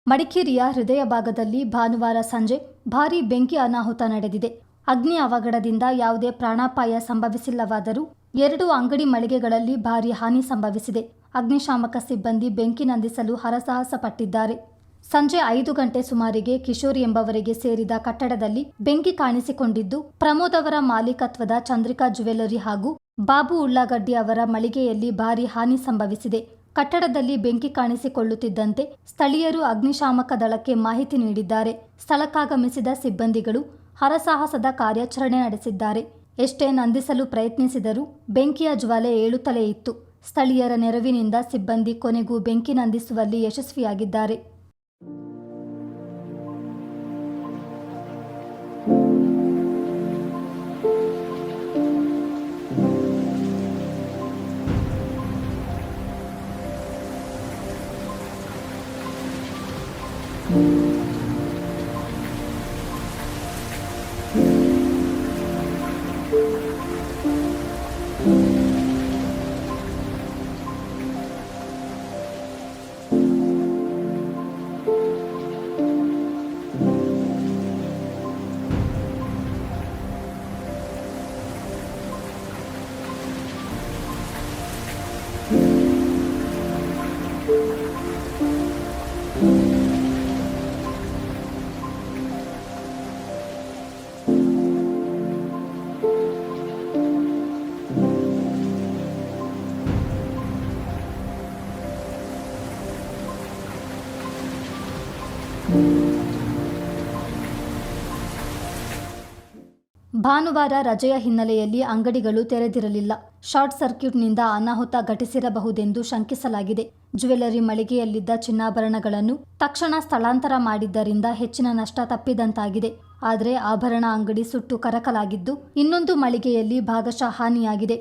ಮಡಿಕೇರಿಯ ಹೃದಯ ಭಾಗದಲ್ಲಿ ಭಾನುವಾರ ಸಂಜೆ ಭಾರೀ ಬೆಂಕಿ ಅನಾಹುತ ನಡೆದಿದೆ. ಅಗ್ನಿ ಅವಘಡದಿಂದ ಯಾವುದೇ ಪ್ರಾಣಾಪಾಯ ಸಂಭವಿಸಿಲ್ಲವಾದರೂ 2 ಅಂಗಡಿ ಮಳಿಗೆಗಳಲ್ಲಿ ಭಾರೀ ಹಾನಿ ಸಂಭವಿಸಿದೆ. ಅಗ್ನಿಶಾಮಕ ಸಿಬ್ಬಂದಿ ಬೆಂಕಿ ನಂದಿಸಲು ಹರಸಾಹಸ ಪಟ್ಟಿದ್ದಾರೆ. ಸಂಜೆ 5 ಗಂಟೆ ಸುಮಾರಿಗೆ ಕಿಶೋರ್ ಎಂಬವರಿಗೆ ಸೇರಿದ ಕಟ್ಟಡದಲ್ಲಿ ಬೆಂಕಿ ಕಾಣಿಸಿಕೊಂಡಿದ್ದು, ಪ್ರಮೋದ್ ಅವರ ಮಾಲೀಕತ್ವದ ಚಂದ್ರಿಕಾ ಜ್ಯುವೆಲರಿ ಹಾಗೂ ಬಾಬು ಉಳ್ಳಾಗಡ್ಡಿ ಅವರ ಮಳಿಗೆಯಲ್ಲಿ ಭಾರೀ ಹಾನಿ ಸಂಭವಿಸಿದೆ. ಕಟ್ಟಡದಲ್ಲಿ ಬೆಂಕಿ ಕಾಣಿಸಿಕೊಳ್ಳುತ್ತಿದ್ದಂತೆ ಸ್ಥಳೀಯರು ಅಗ್ನಿಶಾಮಕ ದಳಕ್ಕೆ ಮಾಹಿತಿ ನೀಡಿದ್ದಾರೆ. ಸ್ಥಳಕ್ಕಾಗಮಿಸಿದ ಸಿಬ್ಬಂದಿಗಳು ಹರಸಾಹಸದ ಕಾರ್ಯಾಚರಣೆ ನಡೆಸಿದ್ದಾರೆ. ಎಷ್ಟೇ ನಂದಿಸಲು ಪ್ರಯತ್ನಿಸಿದರೂ ಬೆಂಕಿಯ ಜ್ವಾಲೆ ಏಳುತ್ತಲೇ ಇತ್ತು. ಸ್ಥಳೀಯರ ನೆರವಿನಿಂದ ಸಿಬ್ಬಂದಿ ಕೊನೆಗೂ ಬೆಂಕಿ ನಂದಿಸುವಲ್ಲಿ ಯಶಸ್ವಿಯಾಗಿದ್ದಾರೆ. ಭಾನುವಾರ ರಜೆಯ ಹಿನ್ನೆಲೆಯಲ್ಲಿ ಅಂಗಡಿಗಳು ತೆರೆದಿರಲಿಲ್ಲ. ಶಾರ್ಟ್ ಸರ್ಕ್ಯೂಟ್ನಿಂದ ಅನಾಹುತ ಘಟಿಸಿರಬಹುದೆಂದು ಶಂಕಿಸಲಾಗಿದೆ. ಜ್ಯುವೆಲರಿ ಮಳಿಗೆಯಲ್ಲಿದ್ದ ಚಿನ್ನಾಭರಣಗಳನ್ನು ತಕ್ಷಣ ಸ್ಥಳಾಂತರ ಮಾಡಿದ್ದರಿಂದ ಹೆಚ್ಚಿನ ನಷ್ಟ ತಪ್ಪಿದಂತಾಗಿದೆ. ಆದರೆ ಆಭರಣ ಅಂಗಡಿ ಸುಟ್ಟು ಕರಕಲಾಗಿದ್ದು, ಇನ್ನೊಂದು ಮಳಿಗೆಯಲ್ಲಿ ಭಾಗಶಃ ಹಾನಿಯಾಗಿದೆ.